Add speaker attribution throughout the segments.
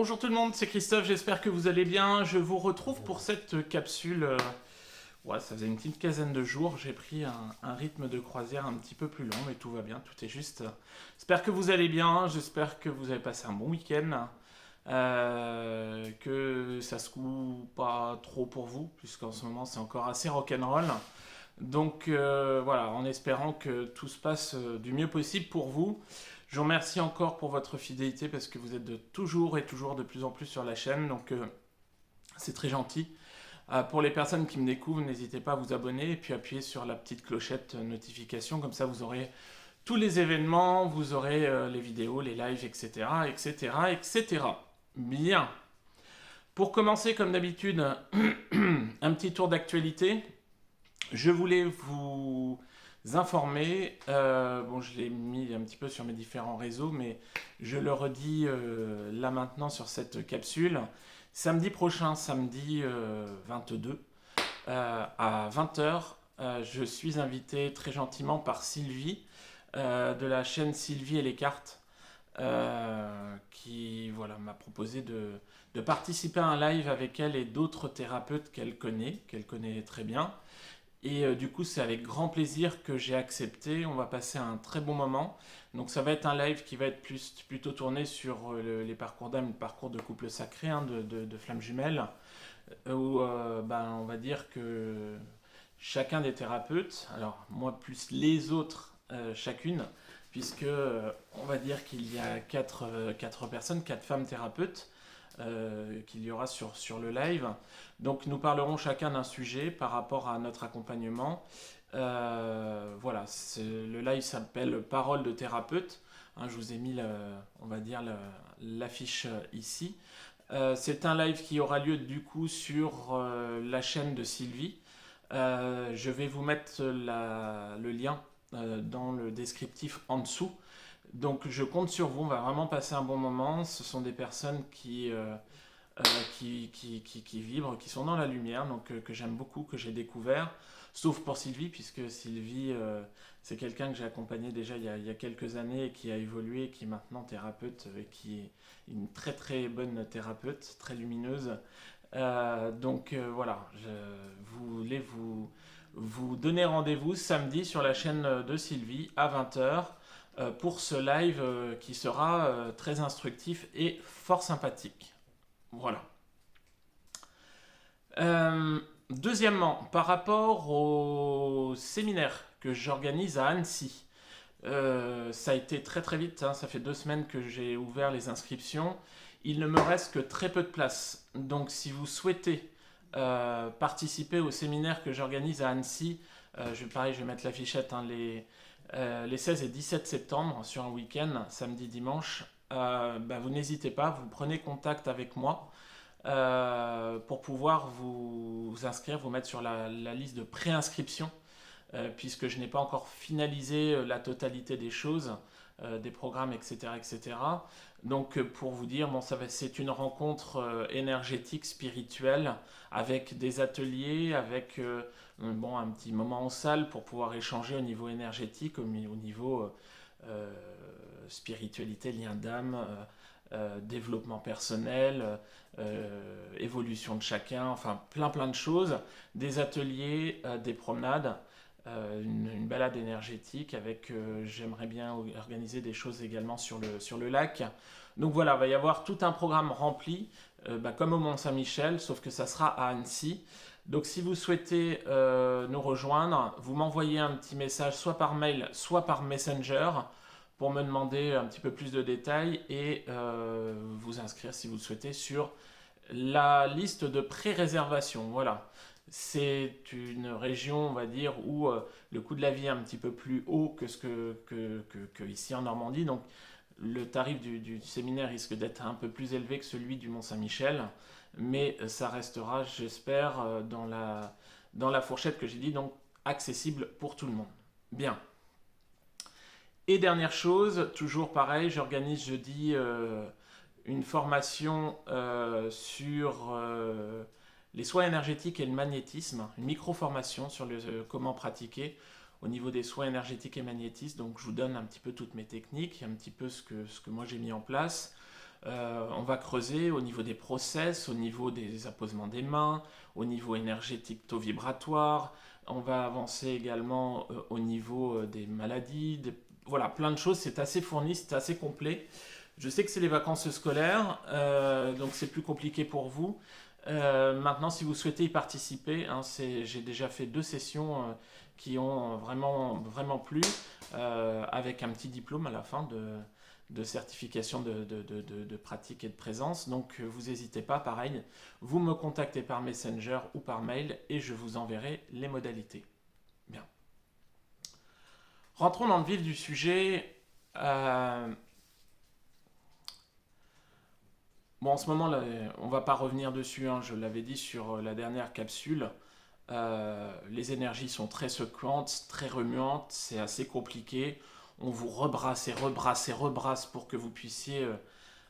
Speaker 1: Bonjour tout le monde, c'est Christophe, j'espère que vous allez bien. Je vous retrouve pour cette capsule. Ouais, ça faisait une petite quinzaine de jours. J'ai pris un rythme de croisière un petit peu plus long, mais tout va bien, tout est juste. J'espère que vous allez bien, j'espère que vous avez passé un bon week-end. Que ça se coule pas trop pour vous, puisqu'en ce moment c'est encore assez rock'n'roll. Donc voilà, en espérant que tout se passe du mieux possible pour vous. Je vous remercie encore pour votre fidélité parce que vous êtes toujours et toujours de plus en plus sur la chaîne, donc c'est très gentil. Pour les personnes qui me découvrent, n'hésitez pas à vous abonner et puis appuyer sur la petite clochette notification, comme ça vous aurez tous les événements, vous aurez les vidéos, les lives, etc., etc., etc. Bien. Pour commencer, comme d'habitude, un petit tour d'actualité. Je voulais vous informer, bon je l'ai mis un petit peu sur mes différents réseaux, mais je le redis là maintenant sur cette capsule. Samedi prochain, samedi 22, à 20h, je suis invité très gentiment par Sylvie, de la chaîne Sylvie et les cartes, qui voilà, m'a proposé de participer à un live avec elle et d'autres thérapeutes qu'elle connaît très bien. Et du coup, c'est avec grand plaisir que j'ai accepté. On va passer un très bon moment. Donc, ça va être un live qui va être plutôt tourné sur les parcours d'âme, le parcours de couple sacré, hein, de flammes jumelles, où on va dire que chacun des thérapeutes, alors moi plus les autres chacune, puisque on va dire qu'il y a quatre personnes, quatre femmes thérapeutes, qu'il y aura sur le live. Donc nous parlerons chacun d'un sujet par rapport à notre accompagnement. Voilà, le live s'appelle Parole de thérapeute. Hein, je vous ai mis, on va dire, l'affiche ici. C'est un live qui aura lieu du coup sur la chaîne de Sylvie. Je vais vous mettre le lien dans le descriptif en dessous. Donc je compte sur vous, on va vraiment passer un bon moment. Ce sont des personnes qui vibrent, qui sont dans la lumière, donc que j'aime beaucoup, que j'ai découvert. Sauf pour Sylvie, puisque Sylvie, c'est quelqu'un que j'ai accompagné déjà il y a quelques années et qui a évolué, qui est maintenant thérapeute, et qui est une très très bonne thérapeute, très lumineuse. Voilà, je voulais vous donner rendez-vous samedi sur la chaîne de Sylvie à 20h pour ce live qui sera très instructif et fort sympathique. Voilà. Deuxièmement, par rapport au séminaire que j'organise à Annecy, ça a été très très vite, hein, ça fait 2 semaines que j'ai ouvert les inscriptions. Il ne me reste que très peu de place. Donc si vous souhaitez participer au séminaire que j'organise à Annecy, je vais mettre l'affichette, hein, les 16 et 17 septembre sur un week-end, samedi, dimanche. Vous n'hésitez pas, vous prenez contact avec moi pour pouvoir vous inscrire, vous mettre sur la liste de préinscription, puisque je n'ai pas encore finalisé la totalité des choses, des programmes, etc., etc. Donc pour vous dire, bon, c'est une rencontre énergétique, spirituelle, avec des ateliers, avec un petit moment en salle pour pouvoir échanger au niveau énergétique, au niveau spiritualité, lien d'âme, développement personnel, évolution de chacun, enfin plein de choses, des ateliers, des promenades, une balade énergétique avec, j'aimerais bien organiser des choses également sur le lac. Donc voilà, il va y avoir tout un programme rempli, comme au Mont-Saint-Michel, sauf que ça sera à Annecy. Donc si vous souhaitez nous rejoindre, vous m'envoyez un petit message soit par mail, soit par Messenger pour me demander un petit peu plus de détails et vous inscrire si vous le souhaitez sur la liste de pré-réservation. Voilà. C'est une région, on va dire, où le coût de la vie est un petit peu plus haut que ici en Normandie. Donc le tarif du séminaire risque d'être un peu plus élevé que celui du Mont-Saint-Michel. Mais ça restera, j'espère, dans la fourchette que j'ai dit, donc accessible pour tout le monde. Bien. Et dernière chose, toujours pareil, j'organise jeudi une formation sur les soins énergétiques et le magnétisme, une micro-formation sur comment pratiquer au niveau des soins énergétiques et magnétisme. Donc je vous donne un petit peu toutes mes techniques, un petit peu ce que moi j'ai mis en place. On va creuser au niveau des process, au niveau des apposements des mains, au niveau énergétique taux vibratoire. On va avancer également au niveau des maladies. Voilà, plein de choses. C'est assez fourni, c'est assez complet. Je sais que c'est les vacances scolaires, donc c'est plus compliqué pour vous. Maintenant, si vous souhaitez y participer, hein, j'ai déjà fait 2 sessions qui ont vraiment, vraiment plu, avec un petit diplôme à la fin de certification de pratique et de présence. Donc, vous n'hésitez pas, pareil, vous me contactez par Messenger ou par mail et je vous enverrai les modalités. Bien. Rentrons dans le vif du sujet. Bon, en ce moment, là, on va pas revenir dessus, hein, je l'avais dit sur la dernière capsule. Les énergies sont très secouantes, très remuantes, c'est assez compliqué. On vous rebrasse et rebrasse et rebrasse pour que vous puissiez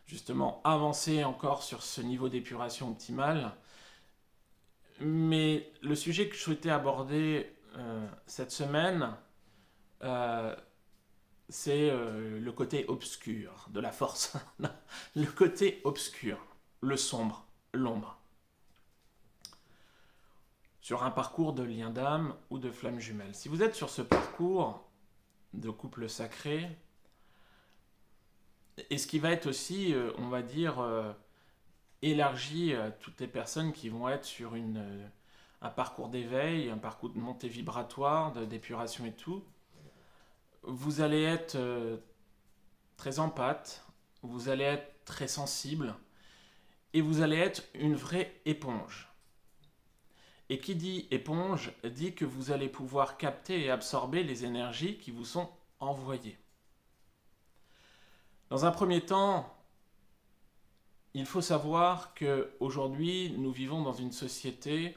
Speaker 1: justement avancer encore sur ce niveau d'épuration optimale. Mais le sujet que je souhaitais aborder cette semaine, euh, c'est le côté obscur de la force. Le côté obscur, le sombre, l'ombre. Sur un parcours de lien d'âme ou de flamme jumelle. Si vous êtes sur ce parcours de couple sacré, et ce qui va être aussi, on va dire, élargi à toutes les personnes qui vont être sur un parcours d'éveil, un parcours de montée vibratoire, d'épuration et tout, vous allez être très empathe, vous allez être très sensible, et vous allez être une vraie éponge. Et qui dit éponge dit que vous allez pouvoir capter et absorber les énergies qui vous sont envoyées. Dans un premier temps, il faut savoir qu'aujourd'hui, nous vivons dans une société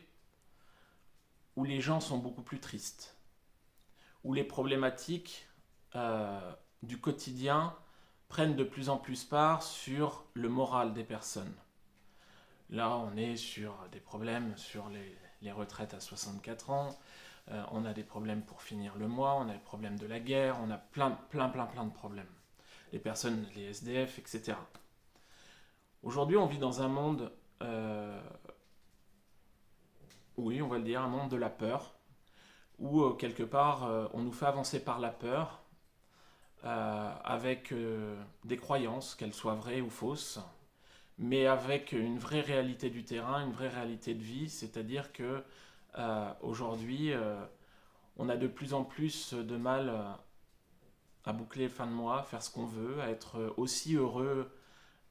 Speaker 1: où les gens sont beaucoup plus tristes, où les problématiques du quotidien prennent de plus en plus part sur le moral des personnes. Là, on est sur des problèmes sur les retraites à 64 ans, on a des problèmes pour finir le mois, on a des problèmes de la guerre, on a plein de problèmes. Les personnes, les SDF, etc. Aujourd'hui, on vit dans un monde, oui, on va le dire, un monde de la peur, où quelque part, on nous fait avancer par la peur, avec des croyances, qu'elles soient vraies ou fausses, mais avec une vraie réalité du terrain, une vraie réalité de vie, c'est-à-dire que aujourd'hui, on a de plus en plus de mal à boucler les fins de mois, à faire ce qu'on veut, à être aussi heureux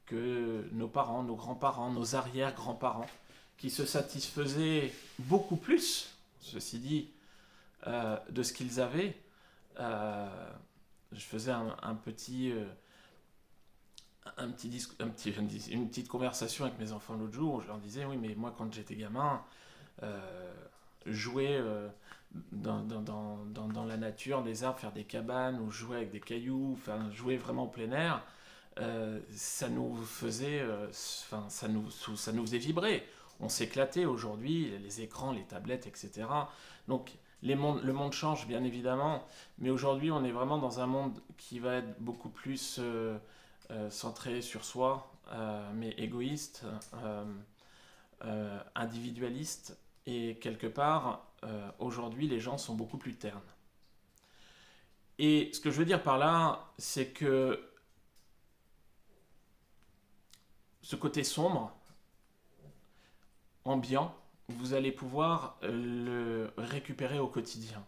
Speaker 1: que nos parents, nos grands-parents, nos arrière-grands-parents, qui se satisfaisaient beaucoup plus, ceci dit, de ce qu'ils avaient. Je faisais une petite conversation avec mes enfants l'autre jour où je leur disais, oui, mais moi quand j'étais gamin, jouer dans la nature, des arbres, faire des cabanes ou jouer avec des cailloux, enfin jouer vraiment au plein air, ça nous faisait, ça nous faisait vibrer. On s'éclatait aujourd'hui, les écrans, les tablettes, etc. Donc le monde change bien évidemment, mais aujourd'hui on est vraiment dans un monde qui va être beaucoup plus centré sur soi, mais égoïste, individualiste, et quelque part, aujourd'hui les gens sont beaucoup plus ternes. Et ce que je veux dire par là, c'est que ce côté sombre, ambiant, vous allez pouvoir le récupérer au quotidien.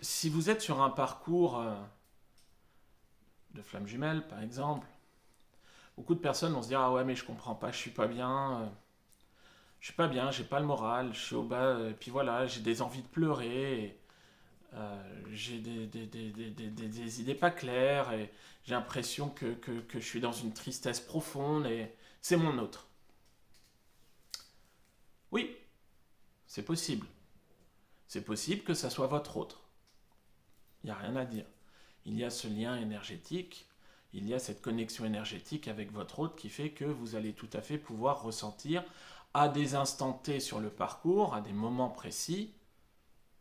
Speaker 1: Si vous êtes sur un parcours de flamme jumelle, par exemple, beaucoup de personnes vont se dire « Ah ouais, mais je comprends pas, je suis pas bien, j'ai pas le moral, je suis au bas, et puis voilà, j'ai des envies de pleurer, et, j'ai des idées pas claires, et j'ai l'impression que je suis dans une tristesse profonde, et c'est mon autre. » Oui, c'est possible. C'est possible que ça soit votre autre. Il n'y a rien à dire. Il y a ce lien énergétique, il y a cette connexion énergétique avec votre autre qui fait que vous allez tout à fait pouvoir ressentir à des instants T sur le parcours, à des moments précis,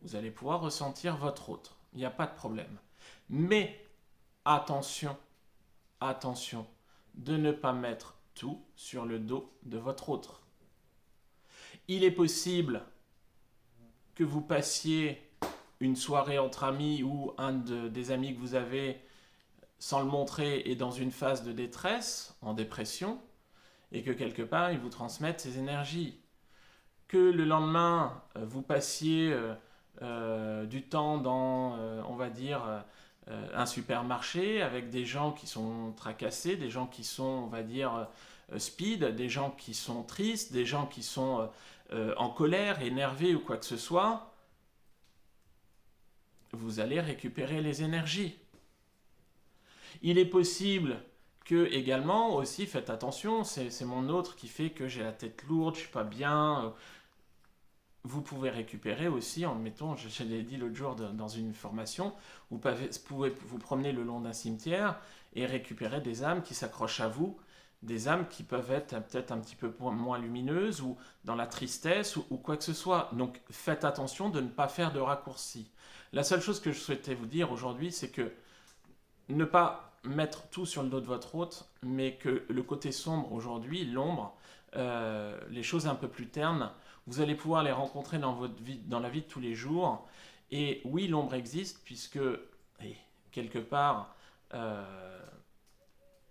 Speaker 1: vous allez pouvoir ressentir votre autre. Il n'y a pas de problème. Mais attention, attention, de ne pas mettre tout sur le dos de votre autre. Il est possible que vous passiez une soirée entre amis ou des amis que vous avez, sans le montrer, est dans une phase de détresse, en dépression, et que quelque part, il vous transmette ces énergies. Que le lendemain, vous passiez du temps dans, on va dire, un supermarché avec des gens qui sont tracassés, des gens qui sont, on va dire, speed, des gens qui sont tristes, des gens qui sont en colère, énervés ou quoi que ce soit, vous allez récupérer les énergies. Il est possible que également aussi, faites attention, c'est mon autre qui fait que j'ai la tête lourde, je suis pas bien. Vous pouvez récupérer aussi, mettons, je l'ai dit l'autre jour dans une formation, vous pouvez vous promener le long d'un cimetière et récupérer des âmes qui s'accrochent à vous, des âmes qui peuvent être peut-être un petit peu moins lumineuses ou dans la tristesse ou quoi que ce soit. Donc faites attention de ne pas faire de raccourcis. La seule chose que je souhaitais vous dire aujourd'hui, c'est que ne pas mettre tout sur le dos de votre hôte, mais que le côté sombre aujourd'hui, l'ombre, les choses un peu plus ternes, vous allez pouvoir les rencontrer dans votre vie, dans la vie de tous les jours. Et oui, l'ombre existe, puisque quelque part,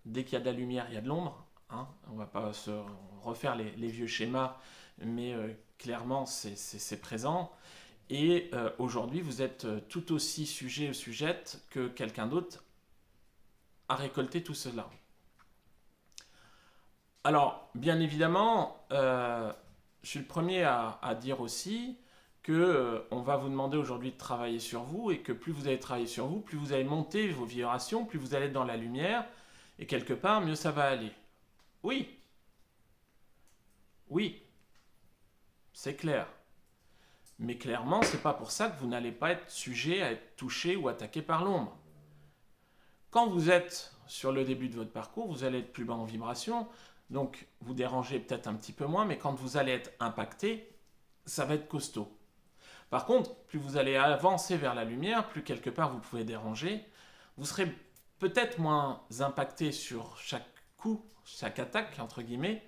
Speaker 1: dès qu'il y a de la lumière, il y a de l'ombre. Hein. On ne va pas se refaire les vieux schémas, mais clairement, c'est présent. Et aujourd'hui, vous êtes tout aussi sujet ou sujette que quelqu'un d'autre à récolter tout cela. Alors, bien évidemment, je suis le premier à dire aussi que on va vous demander aujourd'hui de travailler sur vous et que plus vous allez travailler sur vous, plus vous allez monter vos vibrations, plus vous allez être dans la lumière et quelque part, mieux ça va aller. Oui, oui, c'est clair. Mais clairement, c'est pas pour ça que vous n'allez pas être sujet à être touché ou attaqué par l'ombre. Quand vous êtes sur le début de votre parcours, vous allez être plus bas en vibration, donc vous dérangez peut-être un petit peu moins, mais quand vous allez être impacté, ça va être costaud. Par contre, plus vous allez avancer vers la lumière, plus quelque part vous pouvez déranger, vous serez peut-être moins impacté sur chaque coup, chaque attaque, entre guillemets,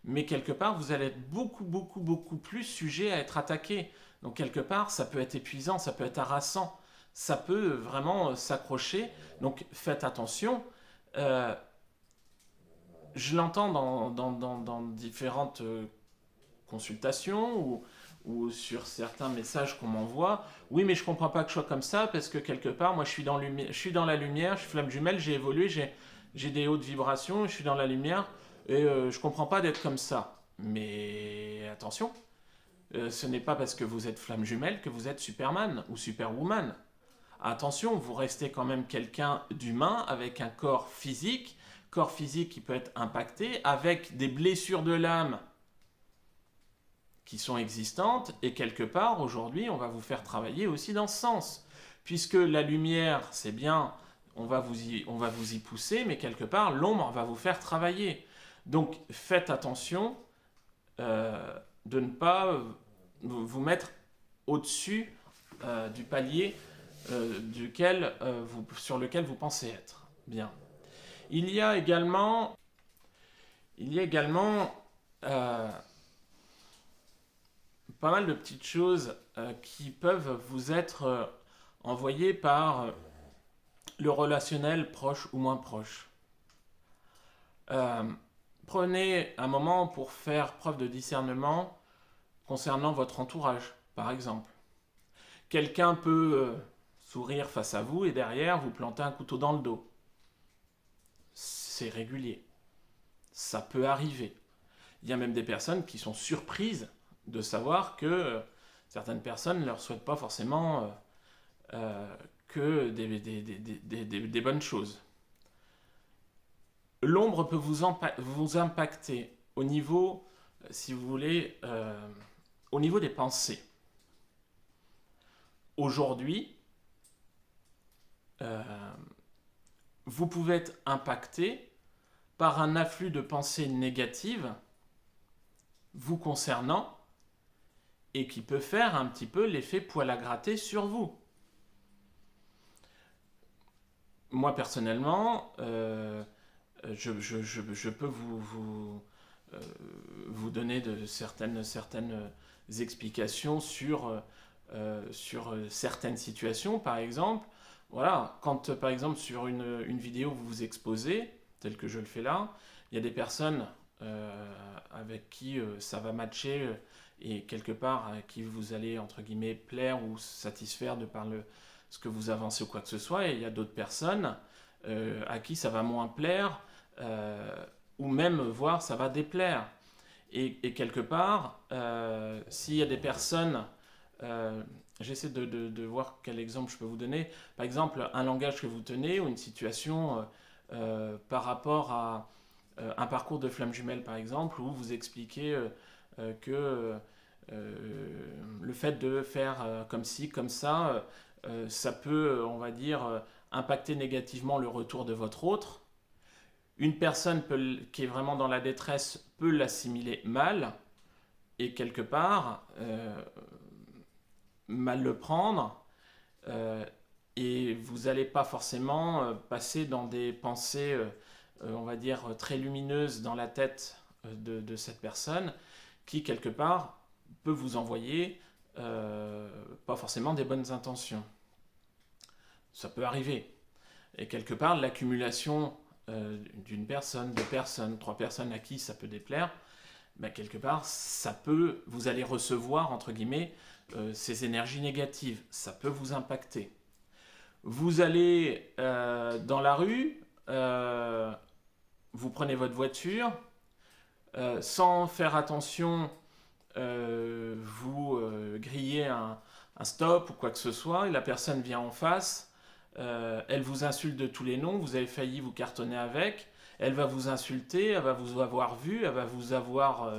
Speaker 1: mais quelque part vous allez être beaucoup plus sujet à être attaqué. Donc quelque part, ça peut être épuisant, ça peut être harassant, ça peut vraiment s'accrocher. Donc faites attention. Je l'entends dans différentes consultations ou sur certains messages qu'on m'envoie. Oui, mais je comprends pas que je sois comme ça parce que quelque part, moi, je suis dans la lumière, je suis flamme jumelle, j'ai évolué, j'ai des hautes vibrations, je suis dans la lumière et je comprends pas d'être comme ça. Mais attention, ce n'est pas parce que vous êtes flamme jumelle que vous êtes Superman ou Superwoman. Attention, vous restez quand même quelqu'un d'humain avec un corps physique qui peut être impacté, avec des blessures de l'âme qui sont existantes, et quelque part, aujourd'hui, on va vous faire travailler aussi dans ce sens. Puisque la lumière, c'est bien, on va vous y pousser, mais quelque part, l'ombre va vous faire travailler. Donc, faites attention de ne pas vous mettre au-dessus du palier sur lequel vous pensez être. Bien. Il y a également pas mal de petites choses qui peuvent vous être envoyées par le relationnel proche ou moins proche. Prenez un moment pour faire preuve de discernement concernant votre entourage, par exemple. Quelqu'un peut sourire face à vous et derrière vous planter un couteau dans le dos. C'est régulier. Ça peut arriver. Il y a même des personnes qui sont surprises de savoir que certaines personnes ne leur souhaitent pas forcément que des bonnes choses. L'ombre peut vous impacter au niveau, si vous voulez, au niveau des pensées. Aujourd'hui, vous pouvez être impacté par un afflux de pensées négatives vous concernant et qui peut faire un petit peu l'effet poil à gratter sur vous. moi personnellement, je peux euh, vous donner certaines explications sur certaines situations, par exemple. Voilà, quand par exemple sur une vidéo vous vous exposez, tel que je le fais là, il y a des personnes avec qui ça va matcher et quelque part à qui vous allez entre guillemets plaire ou satisfaire de par ce que vous avancez ou quoi que ce soit, et il y a d'autres personnes à qui ça va moins plaire ou même voire ça va déplaire. Et quelque part, s'il y a des personnes, j'essaie de voir quel exemple je peux vous donner. Par exemple, un langage que vous tenez ou une situation par rapport à un parcours de flamme jumelle, par exemple, où vous expliquez que le fait de faire comme ci, comme ça, ça peut, on va dire, impacter négativement le retour de votre autre. Une personne qui est vraiment dans la détresse peut l'assimiler mal et quelque part mal le prendre et vous n'allez pas forcément passer dans des pensées, on va dire, très lumineuses dans la tête de cette personne qui quelque part peut vous envoyer pas forcément des bonnes intentions. Ça peut arriver. Et quelque part, l'accumulation d'une personne, deux personnes, trois personnes à qui ça peut déplaire, ben quelque part, vous allez recevoir, entre guillemets, ces énergies négatives. Ça peut vous impacter. Vous allez dans la rue, vous prenez votre voiture, sans faire attention, vous grillez un stop ou quoi que ce soit, et la personne vient en face, elle vous insulte de tous les noms, vous avez failli vous cartonner avec, elle va vous insulter, elle va vous avoir vu, elle va vous avoir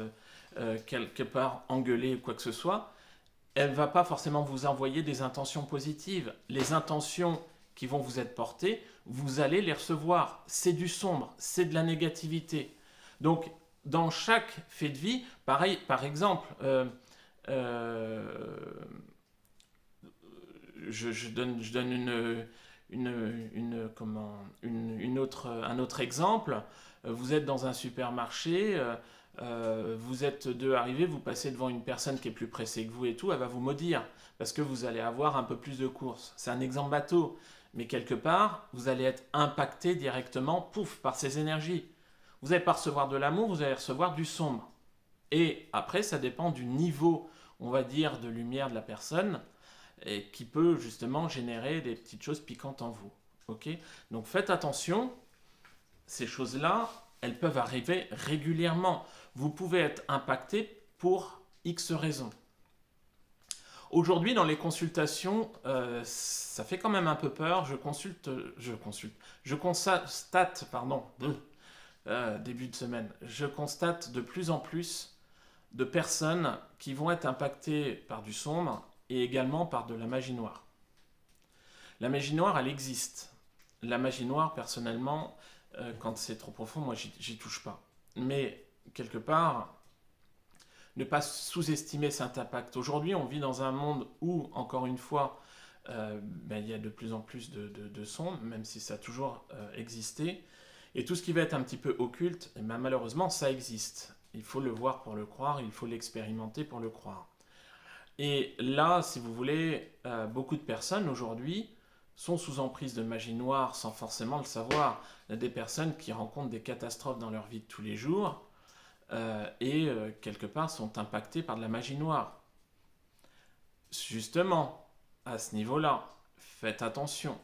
Speaker 1: quelque part engueulé ou quoi que ce soit, elle ne va pas forcément vous envoyer des intentions positives. Les intentions qui vont vous être portées, vous allez les recevoir. C'est du sombre, c'est de la négativité. Donc, dans chaque fait de vie, pareil, par exemple, je donne un autre exemple. Vous êtes dans un supermarché, vous êtes deux arrivés, vous passez devant une personne qui est plus pressée que vous et tout, elle va vous maudire parce que vous allez avoir un peu plus de courses. C'est un exemple bateau, mais quelque part, vous allez être impacté directement, pouf, par ces énergies. Vous n'allez pas recevoir de l'amour, vous allez recevoir du sombre. Et après, ça dépend du niveau, on va dire, de lumière de la personne, et qui peut justement générer des petites choses piquantes en vous. Ok ? Donc faites attention, ces choses-là, elles peuvent arriver régulièrement. Vous pouvez être impacté pour X raisons. Aujourd'hui, dans les consultations, ça fait quand même un peu peur. Je constate, début de semaine, je constate de plus en plus de personnes qui vont être impactées par du sombre et également par de la magie noire. La magie noire, elle existe. La magie noire, personnellement, quand c'est trop profond, moi, j'y touche pas. Mais, quelque part, ne pas sous-estimer cet impact. Aujourd'hui, on vit dans un monde où, encore une fois, il y a de plus en plus de sombre, même si ça a toujours existé. Et tout ce qui va être un petit peu occulte, malheureusement, ça existe. Il faut le voir pour le croire, il faut l'expérimenter pour le croire. Et là, si vous voulez, beaucoup de personnes aujourd'hui sont sous emprise de magie noire sans forcément le savoir. Il y a des personnes qui rencontrent des catastrophes dans leur vie de tous les jours et quelque part sont impactées par de la magie noire. Justement, à ce niveau-là, faites attention,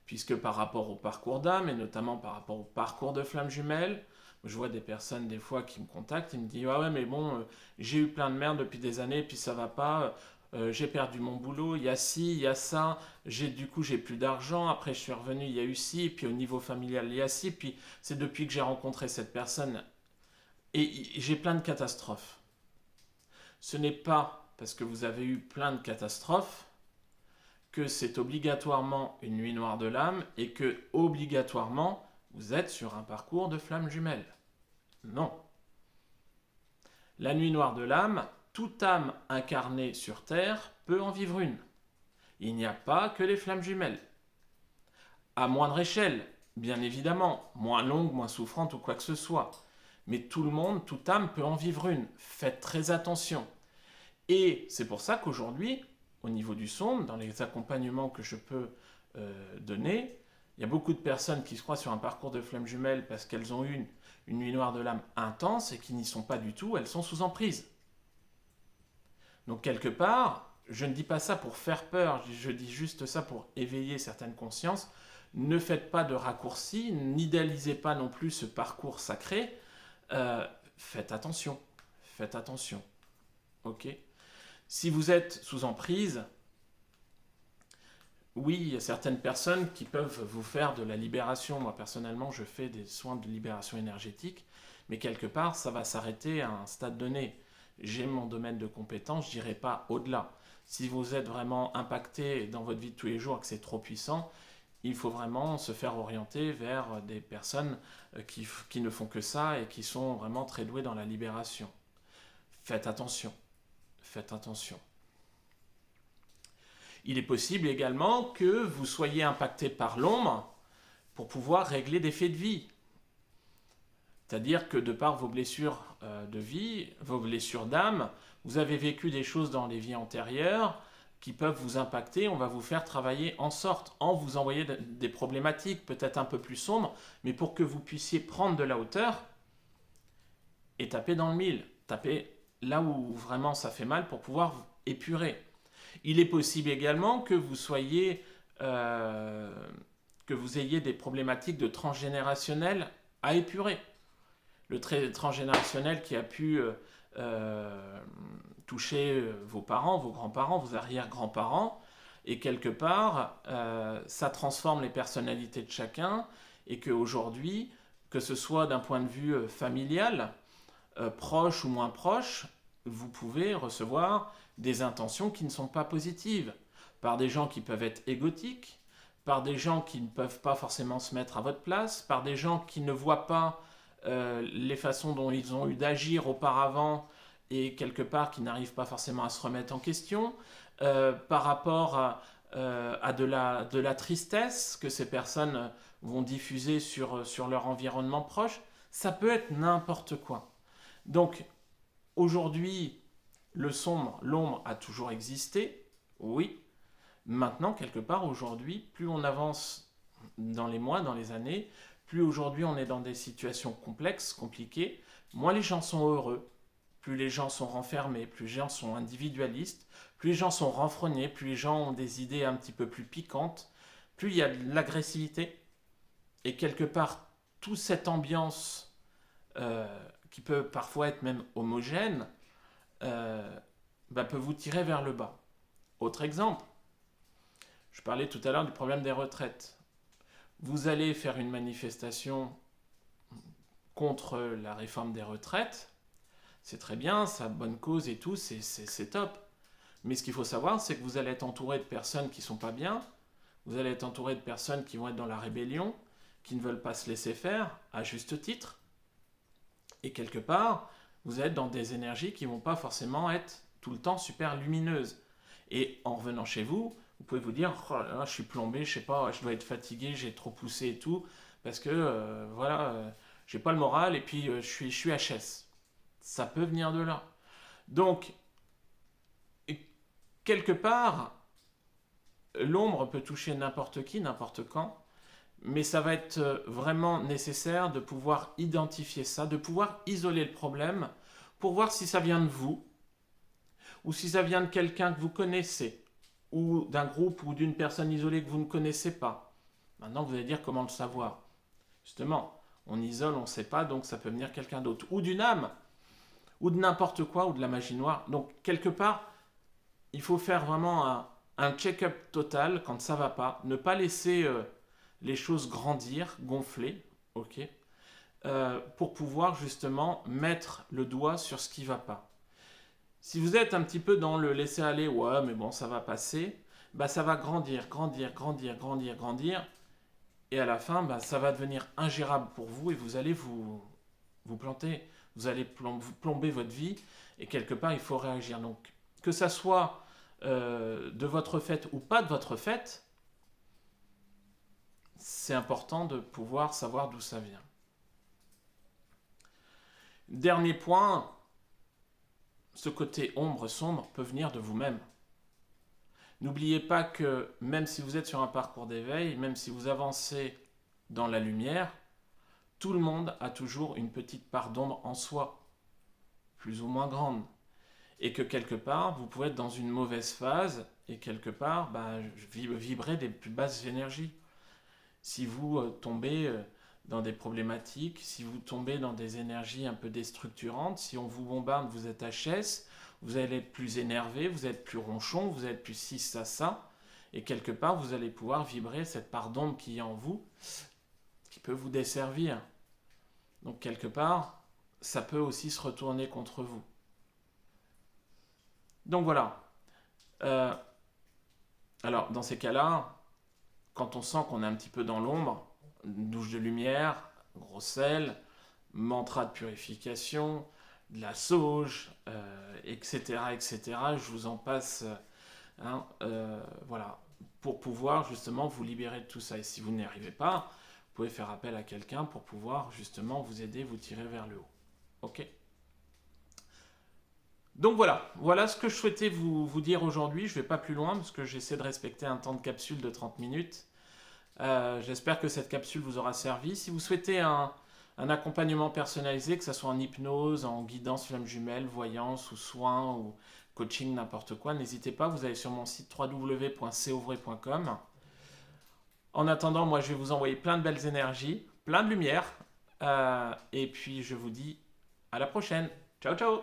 Speaker 1: puisque par rapport au parcours d'âme et notamment par rapport au parcours de flamme jumelle, je vois des personnes des fois qui me contactent et me disent ah ouais mais bon j'ai eu plein de merde depuis des années puis ça va pas, j'ai perdu mon boulot, il y a ci, il y a ça, du coup j'ai plus d'argent, après je suis revenu, il y a eu ci, puis au niveau familial il y a ci, puis c'est depuis que j'ai rencontré cette personne et j'ai plein de catastrophes. Ce n'est pas parce que vous avez eu plein de catastrophes que c'est obligatoirement une nuit noire de l'âme et que obligatoirement vous êtes sur un parcours de flamme jumelle. Non. La nuit noire de l'âme, toute âme incarnée sur Terre peut en vivre une. Il n'y a pas que les flammes jumelles. à moindre échelle, bien évidemment, moins longue, moins souffrante ou quoi que ce soit. Mais tout le monde, toute âme peut en vivre une. Faites très attention. Et c'est pour ça qu'aujourd'hui, au niveau du sonde, dans les accompagnements que je peux donner, il y a beaucoup de personnes qui se croient sur un parcours de flammes jumelles parce qu'elles ont eu une nuit noire de l'âme intense et qui n'y sont pas du tout, elles sont sous emprise. Donc quelque part, je ne dis pas ça pour faire peur, je dis juste ça pour éveiller certaines consciences. Ne faites pas de raccourcis, n'idéalisez pas non plus ce parcours sacré. Faites attention, faites attention. Ok ? Si vous êtes sous emprise, oui, il y a certaines personnes qui peuvent vous faire de la libération. Moi, personnellement, je fais des soins de libération énergétique, mais quelque part, ça va s'arrêter à un stade donné. J'ai mon domaine de compétence, je n'irai pas au-delà. Si vous êtes vraiment impacté dans votre vie de tous les jours et que c'est trop puissant, il faut vraiment se faire orienter vers des personnes qui ne font que ça et qui sont vraiment très douées dans la libération. Faites attention. Faites attention. Il est possible également que vous soyez impacté par l'ombre pour pouvoir régler des faits de vie. C'est-à-dire que de par vos blessures de vie, vos blessures d'âme, vous avez vécu des choses dans les vies antérieures qui peuvent vous impacter. On va vous faire travailler en sorte, en vous envoyant des problématiques peut-être un peu plus sombres, mais pour que vous puissiez prendre de la hauteur et taper dans le mille, taper là où vraiment ça fait mal pour pouvoir épurer. Il est possible également que vous soyez, que vous ayez des problématiques de transgénérationnel à épurer. Le transgénérationnel qui a pu toucher vos parents, vos grands-parents, vos arrière-grands-parents, et quelque part, ça transforme les personnalités de chacun, et qu'aujourd'hui, que ce soit d'un point de vue familial, proche ou moins proche, vous pouvez recevoir des intentions qui ne sont pas positives, par des gens qui peuvent être égotiques, par des gens qui ne peuvent pas forcément se mettre à votre place, par des gens qui ne voient pas les façons dont ils ont eu d'agir auparavant et quelque part qui n'arrivent pas forcément à se remettre en question, par rapport à de la tristesse que ces personnes vont diffuser sur leur environnement proche. Ça peut être n'importe quoi. Donc, aujourd'hui, le sombre, l'ombre a toujours existé, oui. Maintenant, quelque part, aujourd'hui, plus on avance dans les mois, dans les années, plus aujourd'hui on est dans des situations complexes, compliquées, moins les gens sont heureux, plus les gens sont renfermés, plus les gens sont individualistes, plus les gens sont renfrognés, plus les gens ont des idées un petit peu plus piquantes, plus il y a de l'agressivité. Et quelque part, toute cette ambiance qui peut parfois être même homogène, peut vous tirer vers le bas. Autre exemple, je parlais tout à l'heure du problème des retraites. Vous allez faire une manifestation contre la réforme des retraites, c'est très bien, ça bonne cause et tout, c'est top. Mais ce qu'il faut savoir, c'est que vous allez être entouré de personnes qui ne sont pas bien, vous allez être entouré de personnes qui vont être dans la rébellion, qui ne veulent pas se laisser faire, à juste titre. Et quelque part, vous êtes dans des énergies qui ne vont pas forcément être tout le temps super lumineuses. Et en revenant chez vous, vous pouvez vous dire, oh là là, je suis plombé, je sais pas, je dois être fatigué, j'ai trop poussé et tout, parce que j'ai pas le moral et puis je suis HS. Ça peut venir de là. Donc, quelque part, l'ombre peut toucher n'importe qui, n'importe quand, mais ça va être vraiment nécessaire de pouvoir identifier ça, de pouvoir isoler le problème pour voir si ça vient de vous, ou si ça vient de quelqu'un que vous connaissez, ou d'un groupe ou d'une personne isolée que vous ne connaissez pas. Maintenant, vous allez dire comment le savoir. Justement, on isole, on ne sait pas, donc ça peut venir quelqu'un d'autre. Ou d'une âme, ou de n'importe quoi, ou de la magie noire. Donc, quelque part, il faut faire vraiment un check-up total quand ça ne va pas. Ne pas laisser les choses grandir, gonfler, ok, pour pouvoir justement mettre le doigt sur ce qui ne va pas. Si vous êtes un petit peu dans le laisser aller, ouais, mais bon, ça va passer, ça va grandir, grandir, grandir, grandir, grandir, et à la fin, ça va devenir ingérable pour vous, et vous allez vous planter, vous allez vous plomber votre vie, et quelque part, il faut réagir. Donc, que ça soit de votre fait ou pas de votre fait, c'est important de pouvoir savoir d'où ça vient. Dernier point, ce côté ombre, sombre peut venir de vous-même. N'oubliez pas que même si vous êtes sur un parcours d'éveil, même si vous avancez dans la lumière, tout le monde a toujours une petite part d'ombre en soi, plus ou moins grande. Et que quelque part, vous pouvez être dans une mauvaise phase et quelque part vibrer des plus basses énergies. Si vous tombez dans des problématiques, si vous tombez dans des énergies un peu déstructurantes, si on vous bombarde, vous êtes HS, vous allez être plus énervé, vous allez être plus ronchon, vous allez être plus ci, ça, et quelque part, vous allez pouvoir vibrer cette part d'ombre qui est en vous, qui peut vous desservir. Donc quelque part, ça peut aussi se retourner contre vous. Donc voilà. Alors, dans ces cas-là, quand on sent qu'on est un petit peu dans l'ombre, une douche de lumière, gros sel, mantra de purification, de la sauge, etc., etc. Je vous en passe, voilà, pour pouvoir justement vous libérer de tout ça. Et si vous n'y arrivez pas, vous pouvez faire appel à quelqu'un pour pouvoir justement vous aider, vous tirer vers le haut. Ok ? Donc voilà ce que je souhaitais vous dire aujourd'hui. Je ne vais pas plus loin parce que j'essaie de respecter un temps de capsule de 30 minutes. J'espère que cette capsule vous aura servi. Si vous souhaitez un accompagnement personnalisé, que ce soit en hypnose, en guidance flamme jumelle, voyance ou soins ou coaching, n'importe quoi, n'hésitez pas, vous allez sur mon site www.covré.com. En attendant, moi je vais vous envoyer plein de belles énergies, plein de lumière, et puis je vous dis à la prochaine. Ciao ciao.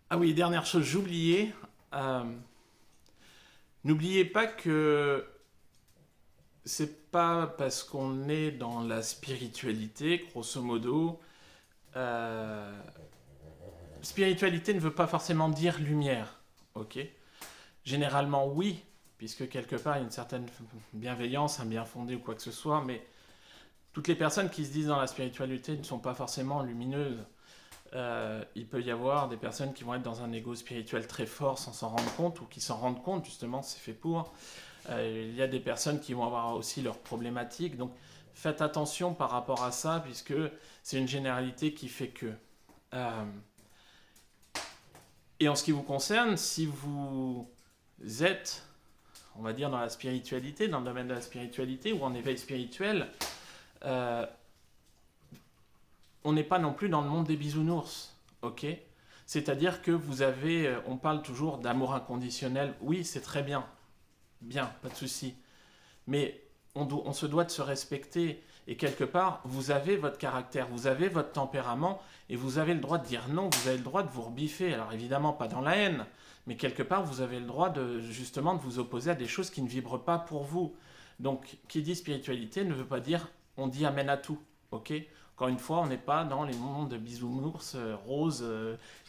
Speaker 1: Ah oui, dernière chose, j'oubliais. N'oubliez pas que c'est pas parce qu'on est dans la spiritualité, grosso modo. Spiritualité ne veut pas forcément dire lumière, ok ? Généralement, oui, puisque quelque part, il y a une certaine bienveillance, un bien fondé ou quoi que ce soit, mais toutes les personnes qui se disent dans la spiritualité ne sont pas forcément lumineuses. Il peut y avoir des personnes qui vont être dans un ego spirituel très fort sans s'en rendre compte, ou qui s'en rendent compte, justement, c'est fait pour. Il y a des personnes qui vont avoir aussi leurs problématiques, donc faites attention par rapport à ça, puisque c'est une généralité qui fait que. Et en ce qui vous concerne, si vous êtes, on va dire, dans la spiritualité, dans le domaine de la spiritualité, ou en éveil spirituel, on n'est pas non plus dans le monde des bisounours, ok ? C'est-à-dire que vous avez, on parle toujours d'amour inconditionnel, oui, c'est très bien, pas de souci, mais on se doit de se respecter, et quelque part, vous avez votre caractère, vous avez votre tempérament, et vous avez le droit de dire non, vous avez le droit de vous rebiffer, alors évidemment pas dans la haine, mais quelque part, vous avez le droit de justement de vous opposer à des choses qui ne vibrent pas pour vous. Donc, qui dit spiritualité ne veut pas dire on dit amen à tout, ok ? Encore une fois, on n'est pas dans les mondes de bisounours, roses,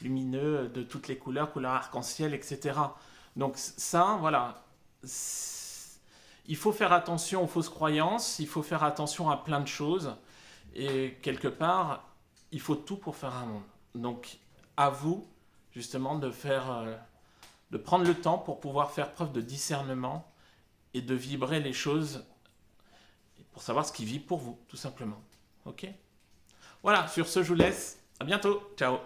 Speaker 1: lumineux, de toutes les couleurs, couleurs arc-en-ciel, etc. Donc ça, voilà, il faut faire attention aux fausses croyances, il faut faire attention à plein de choses, et quelque part, il faut tout pour faire un monde. Donc à vous, justement, de prendre le temps pour pouvoir faire preuve de discernement et de vibrer les choses pour savoir ce qui vibre pour vous, tout simplement. Ok ? Voilà, sur ce, je vous laisse. À bientôt. Ciao.